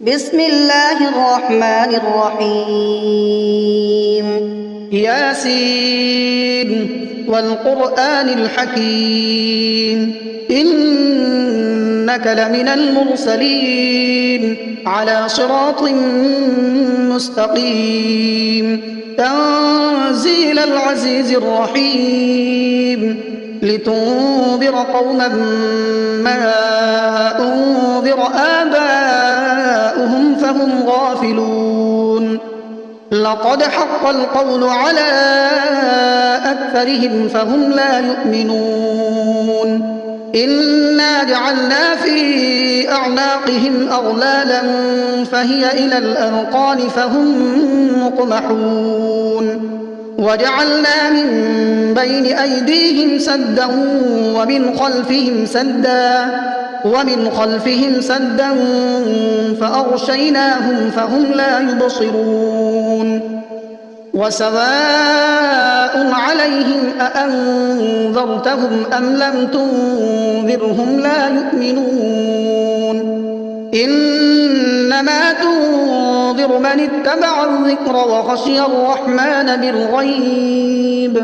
بسم الله الرحمن الرحيم ياسين والقرآن الحكيم إنك لمن المرسلين على صراط مستقيم تنزيل العزيز الرحيم لتنذر قوما ما أنذر آباؤهم فهم غافلون لقد حق القول على أكثرهم فهم لا يؤمنون إنا جعلنا في أعناقهم أغلالا فهي إلى الأذقان فهم مقمحون وجعلنا من بين أيديهم سدا ومن خلفهم سدا فأغشيناهم فهم لا يبصرون وسواء عليهم أأنذرتهم أم لم تنذرهم لا يؤمنون إنما تنذر من اتبع الذكر وخشي الرحمن بالغيب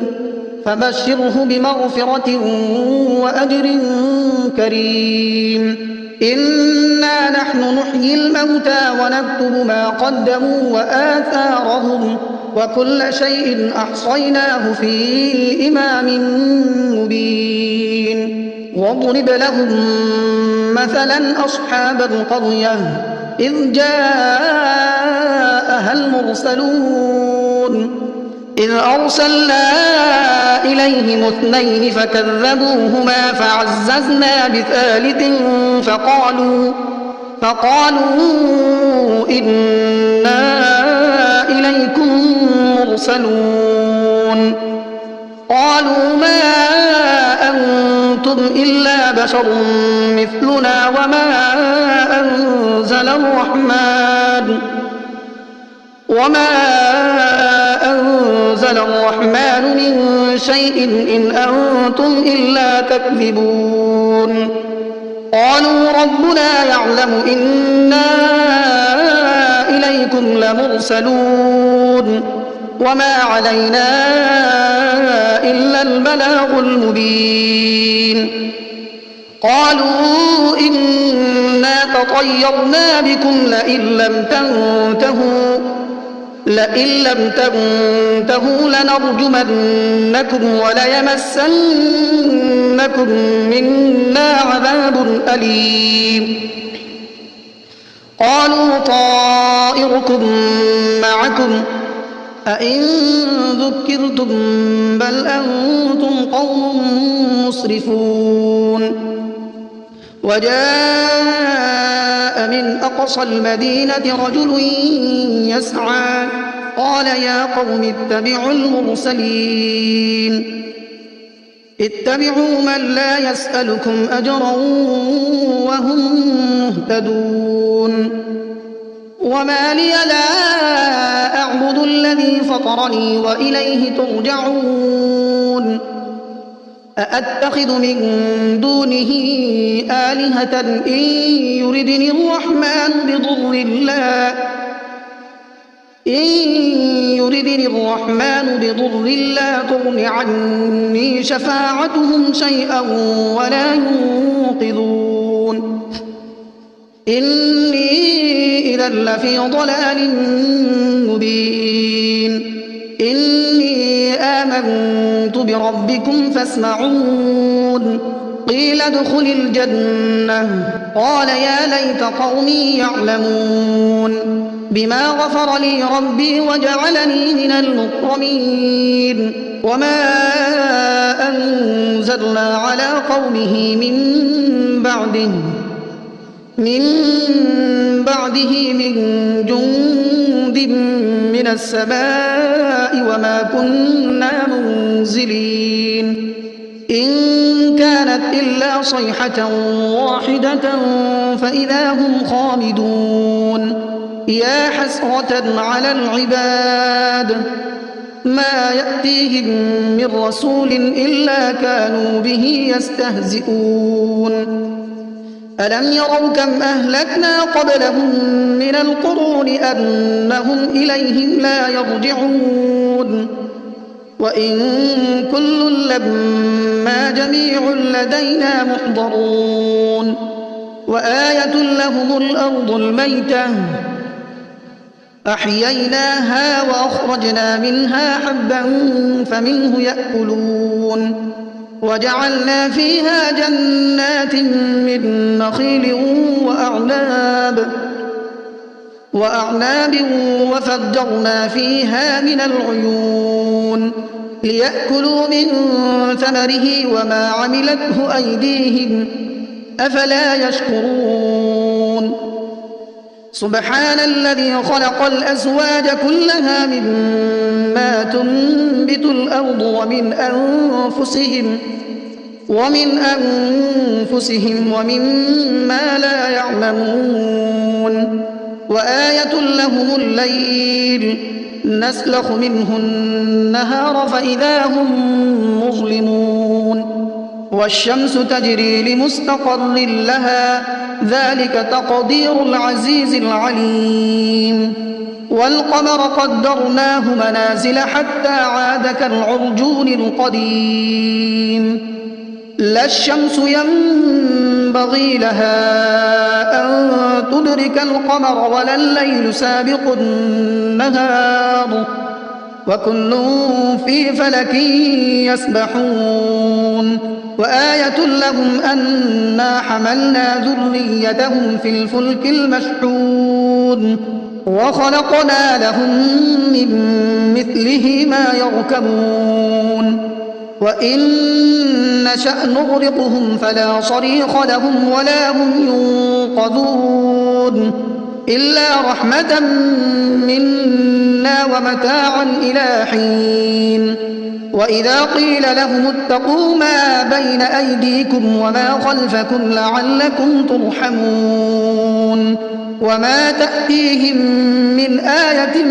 فبشره بمغفرة وأجر كريم إنا نحن نحيي الموتى ونكتب ما قدموا وآثارهم وكل شيء أحصيناه في إمام مبين واضرب لهم مثلا أصحاب القرية إذ جاءها المرسلون إذ أرسلنا إليهم اثنين فكذبوهما فعززنا بثالث فقالوا إنا إليكم مرسلون قالوا ما أنتم إلا بشر مثلنا وما أنزل الرحمن من شيء إن أنتم إلا تكذبون قالوا ربنا يعلم إنا إليكم لمرسلون وما علينا إلا البلاغ المبين قالوا إنا تطيرنا بكم لئن لم تنتهوا لنرجمنكم وليمسنكم منا عذاب أليم قالوا طائركم معكم أئن ذكرتم بل أنتم قوم مسرفون وجاء من أقصى المدينة رجل يسعى قال يا قوم اتبعوا المرسلين اتبعوا من لا يسألكم أجرا وهم مهتدون وما لي لا أعبد الذي فطرني وإليه ترجعون أأتخذ من دونه آلهة إن يردني الرحمن بضر لا تغن عني شفاعتهم شيئا ولا ينقذون إني إذا لفي ضلال مبين إني آمنت بربكم فاسمعون قيل ادخل الجنة قال يا ليت قومي يعلمون بما غفر لي ربي وجعلني من المكرمين وما أنزلنا على قومه من بعده من جند من السماء وما كنا منزلين إن كانت إلا صيحة واحدة فإذا هم خامدون يا حسرة على العباد ما يأتيهم من رسول إلا كانوا به يستهزئون ألم يروا كم أهلكنا قبلهم من القرون أنهم إليهم لا يرجعون وإن كل لما جميع لدينا محضرون وآية لهم الأرض الميتة أحييناها وأخرجنا منها حبا فمنه يأكلون وجعلنا فيها جنات من نخيل وأعناب وفجرنا فيها من العيون ليأكلوا من ثمره وما عملته أيديهم أفلا يشكرون سبحان الذي خلق الأزواج كلها مما تنبت الأرض ومن أنفسهم ومما لا يعلمون وآية لهم الليل نسلخ منه النهار فإذا هم مظلمون والشمس تجري لمستقر لها ذلك تقدير العزيز العليم والقمر قدرناه منازل حتى عاد كالعرجون القديم لا الشمس ينبغي لها أن تدرك القمر ولا الليل سابق النهار وكل في فلك يسبحون وآية لهم أنا حملنا ذريتهم في الفلك المشحون وخلقنا لهم من مثله ما يركبون وإن نشأ نغرقهم فلا صريخ لهم ولا هم ينقذون إلا رحمة منا ومتاعا إلى حين وإذا قيل لهم اتقوا ما بين أيديكم وما خلفكم لعلكم ترحمون وما تأتيهم من آية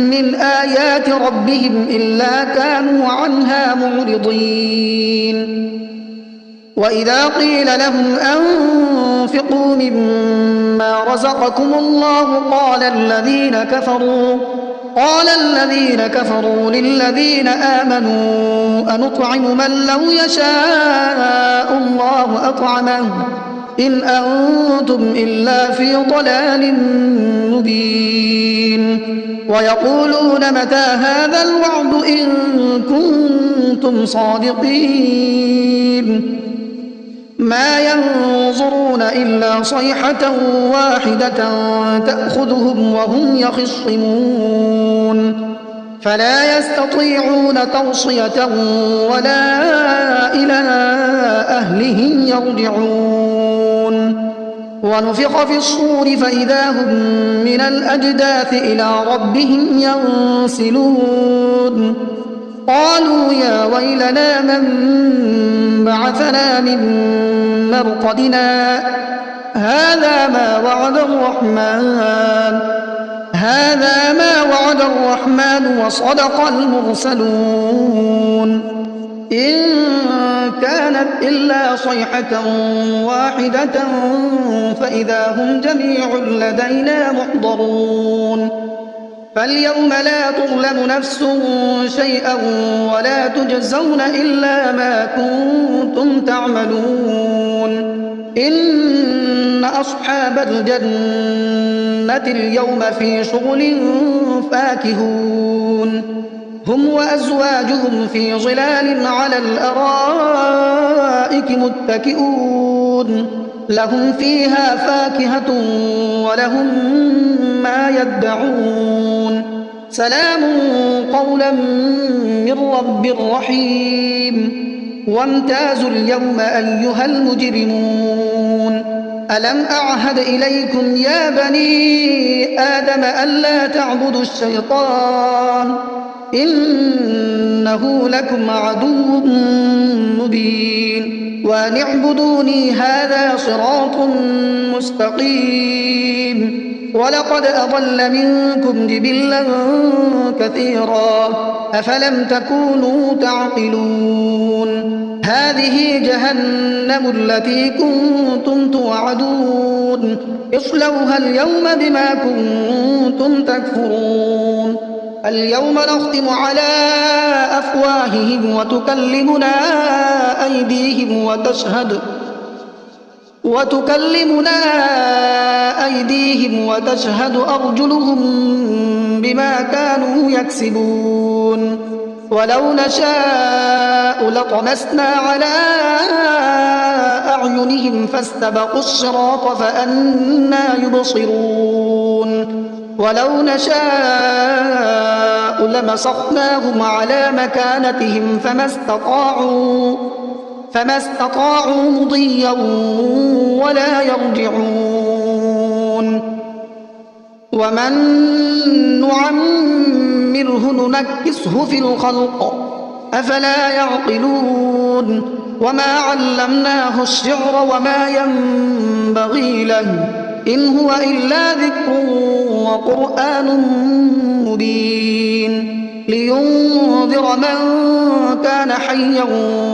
من آيات ربهم إلا كانوا عنها معرضين وإذا قيل لهم أنفقوا مما رزقكم الله قال الذين كفروا للذين آمنوا أنطعم من لو يشاء الله أطعمه إن أنتم إلا في ضلال مبين ويقولون متى هذا الوعد إن كنتم صادقين ما ينظرون إلا صيحة واحدة تأخذهم وهم يخصمون فلا يستطيعون توصية ولا إلى أهلهم يرجعون ونفخ في الصور فإذا هم من الأجداث إلى ربهم ينسلون قالوا يا ويلنا من بعثنا من مرقدنا هذا ما وعد الرحمن وصدق المرسلون إن كانت إلا صيحة واحدة فإذا هم جميع لدينا محضرون فاليوم لا تظلم نفس شيئا ولا تجزون إلا ما كنتم تعملون إن أصحاب الجنة اليوم في شغل فاكهون هم وأزواجهم في ظلال على الأرائك متكئون لهم فيها فاكهة ولهم ما يدعون سلام قولا من رب رحيم وامتازوا اليوم أيها المجرمون ألم أعهد إليكم يا بني آدم ألا تعبدوا الشيطان إنه لكم عدو مبين وأن اعبدوني هذا صراط مستقيم ولقد أضل منكم جبلا كثيرا أفلم تكونوا تعقلون هذه جهنم التي كنتم توعدون اصلوها اليوم بما كنتم تكفرون اليوم نختم على أفواههم وتكلمنا أيديهم وتشهد أرجلهم بما كانوا يكسبون ولو نشاء لطمسنا على أعينهم فاستبقوا الصراط فأنى يبصرون ولو نشاء لمسخناهم على مكانتهم فما استطاعوا مضيا ولا يرجعون ومن نعمره ننكسه في الخلق أفلا يعقلون وما علمناه الشعر وما ينبغي له إن هو إلا ذكر وقرآن مبين لينذر من كان حيا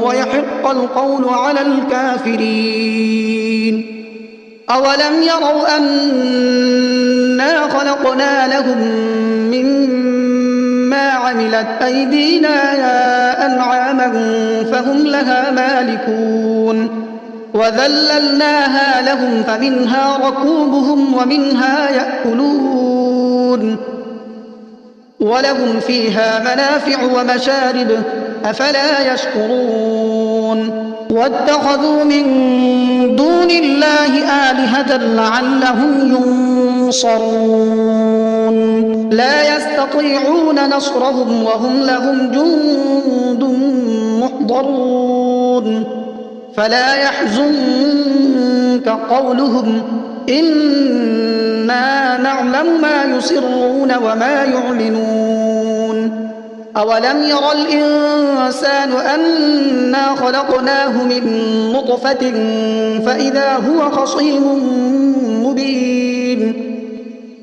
ويحق القول على الكافرين أولم يروا أنا خلقنا لهم مما عملت أيدينا أنعاما فهم لها مالكون وذللناها لهم فمنها ركوبهم ومنها يأكلون ولهم فيها منافع ومشارب أفلا يشكرون واتخذوا من دون الله آلهة لعلهم ينصرون لا يستطيعون نصرهم وهم لهم جند محضرون فلا يحزنك قولهم إنا نعلم ما يسرون وما يعلنون أولم ير الإنسان أنا خلقناه من نطفة فإذا هو خصيم مبين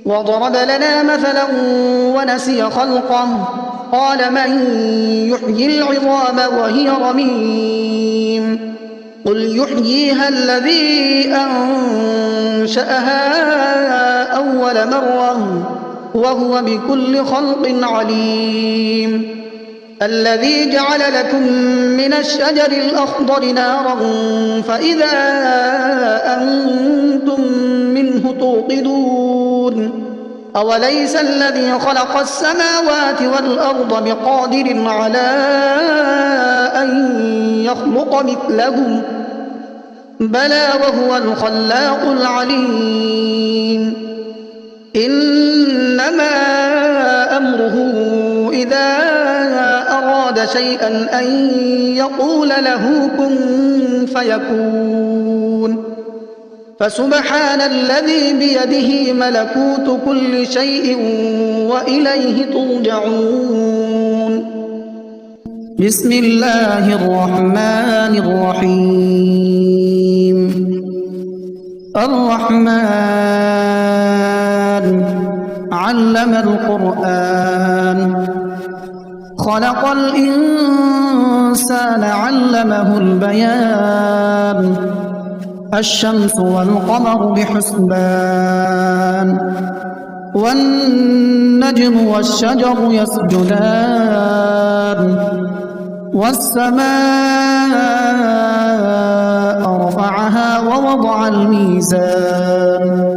وضرب لنا مثلا ونسي خلقه قال من يحيي العظام وهي رميم قل يحييها الذي أنشأها أول مرة وهو بكل خلق عليم الذي جعل لكم من الشجر الأخضر نارا فإذا أنتم منه توقدون أوليس الذي خلق السماوات والأرض بقادر على أن يخلق مثلهم بلى وهو الخلاق العليم إنما أمره إذا أراد شيئا أن يقول له كن فيكون فسبحان الذي بيده ملكوت كل شيء وإليه ترجعون بسم الله الرحمن الرحيم الرحمن علم القرآن خلق الإنسان علمه البيان الشمس والقمر بحسبان والنجم والشجر يسجدان والسماء رفعها ووضع الميزان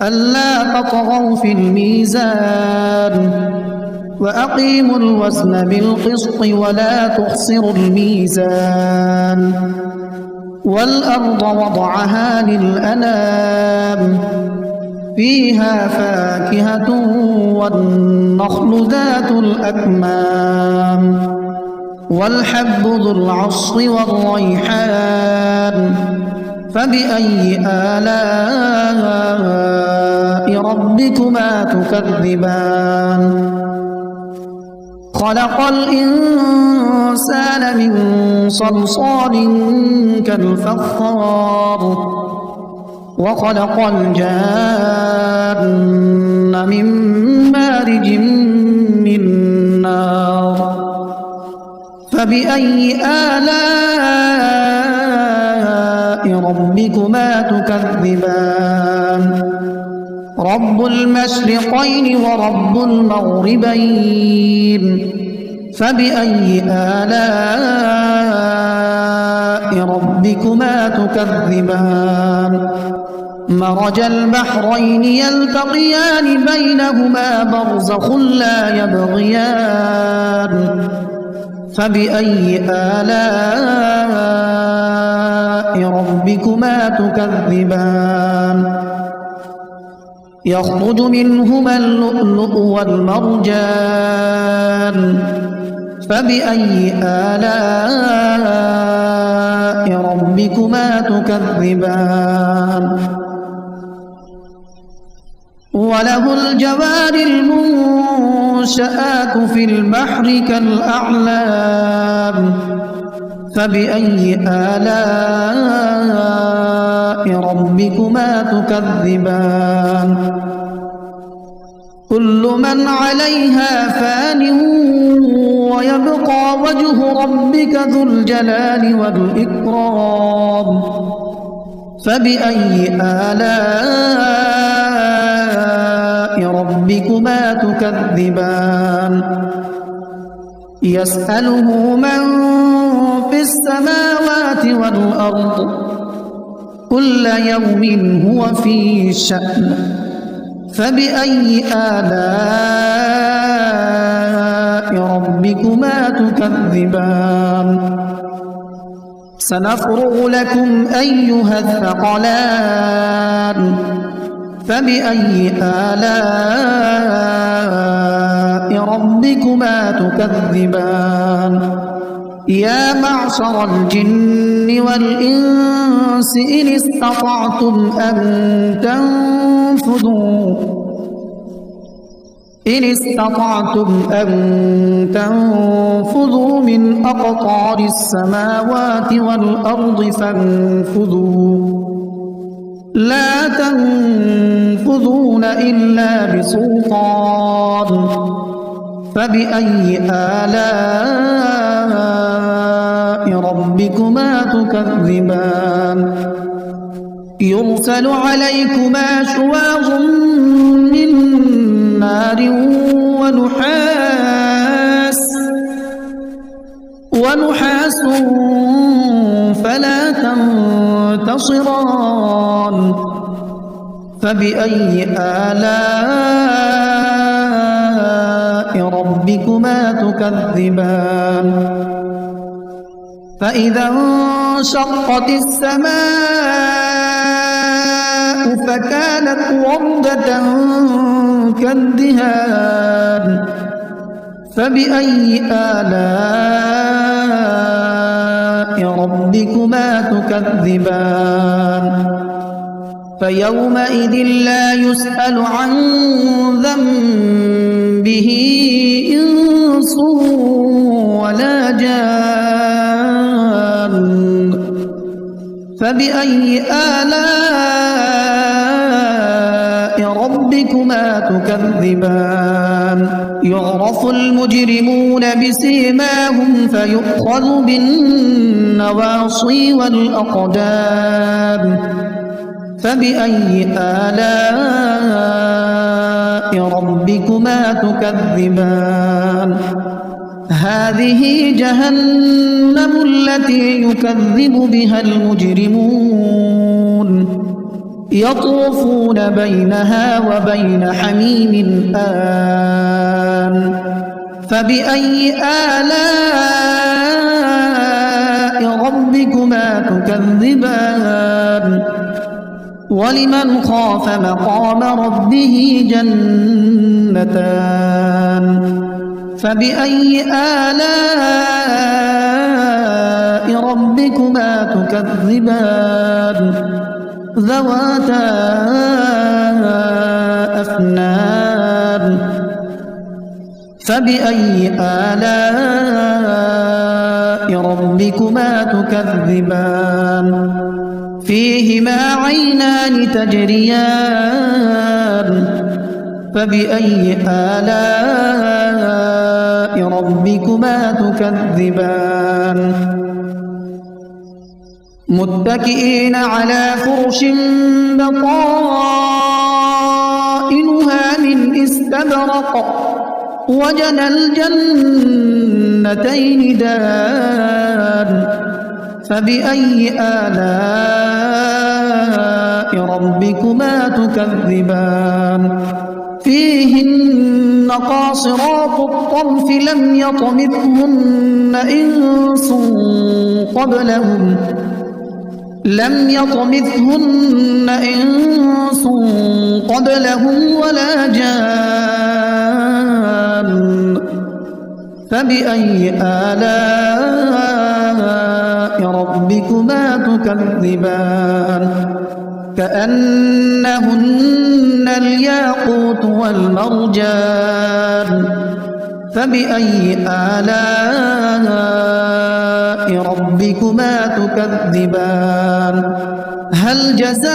ألا تطغوا في الميزان وأقيموا الوزن بالقسط ولا تخسروا الميزان والأرض وضعها للأنام فيها فاكهة والنخل ذات الأكمام والحب ذو العصف والريحان فبأي آلاء ربكما تكذبان خلق الإنسان من صلصال كالفخار وخلق الجان من مارج من نار فبأي آلاء ربكما تكذبان رب المشرقين ورب المغربين فبأي آلاء ربكما تكذبان مرج البحرين يلتقيان بينهما برزخ لا يبغيان فبأي آلاء ربكما تكذبان يخرج منهما اللؤلؤ والمرجان فبأي آلاء ربكما تكذبان وله الجوار المنشآت في البحر كالأعلام فبأي آلاء ربكما تكذبان كل من عليها فان ويبقى وجه ربك ذو الجلال والإكرام فبأي آلاء ربكما تكذبان يسأله من في السماوات والأرض كل يوم هو في شأن فبأي آلاء ربكما تكذبان سنفرغ لكم أيها الثقلان فبأي آلاء ربكما تكذبان يا معشر الجن والإنس إن استطعتم أن تنفذوا من أقطار السماوات والأرض فانفذوا لا تنفذون إلا بسلطان فبأي آلاء ربكما تكذبان يرسل عليكما شواظ من نار ونحاس فلا تنتصران فبأي آلاء ربكما تكذبان فإذا انشقت السماء فكانت وردة كالدهان فبأي آلاء ربكما تكذبان فيومئذ لا يسأل عن ذنبه إنس ولا جان فبأي آلاء ربكما تكذبان يعرف المجرمون بسيماهم فيؤخذ بالنواصي والأقدام فبأي آلاء ربكما تكذبان هذه جهنم التي يكذب بها المجرمون يطوفون بينها وبين حميم آن فبأي آلاء ربكما تكذبان ولمن خاف مقام ربه جنتان فبأي آلاء ربكما تكذبان ذواتا أفنان فبأي آلاء ربكما تكذبان فيهما عينان تجريان فبأي آلاء ربكما تكذبان متكئين على فرش بطائنها من استبرق وجنى الجنتين دان فبأي آلاء ربكما تكذبان فيهن قاصرات الطرف لم يطمثهن إنس قبلهم ولا جان فبأي آلاء ربكما تكذبان كأنهن الياقوت والمرجان فبأي آلاء ربكما تكذبان هل جزاء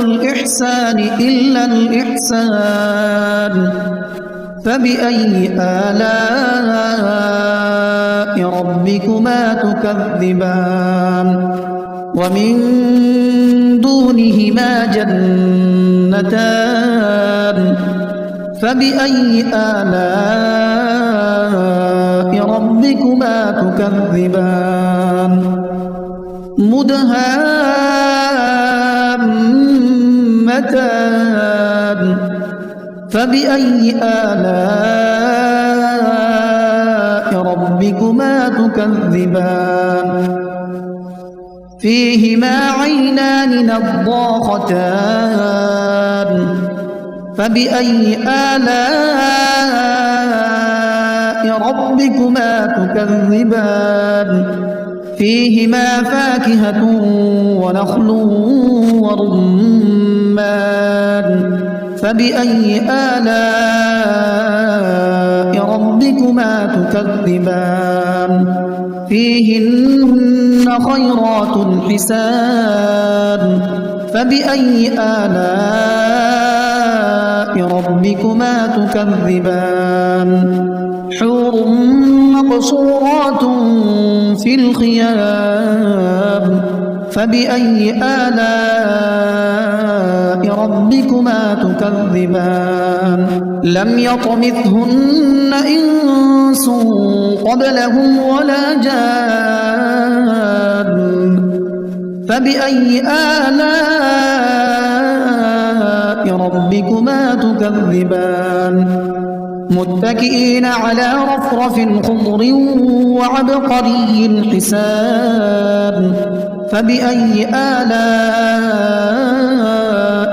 الإحسان إلا الإحسان فبأي آلاء ربكما تكذبان ومن دونهما جنتان فبأي آلاء ربكما تكذبان مدهامتان فبأي آلاء ربكما تكذبان فيهما عينان نضاختان فبأي آلاء ربكما تكذبان فيهما فاكهة ونخل ورمان فبأي آلاء ربكما تكذبان فيهن خيرات حسان فبأي آلاء ربكما تكذبان حور مقصورات في الخيام فبأي آلاء ربكما تكذبان لم يطمثهن إنس قبلهم ولا جان فبأي آلاء ربكما تكذبان متكئين على رفرف خضر وعبقري حسان فبأي آلاء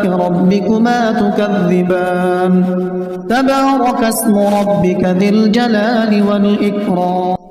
ربكما تكذبان تبارك اسم ربك ذي الجلال والإكرام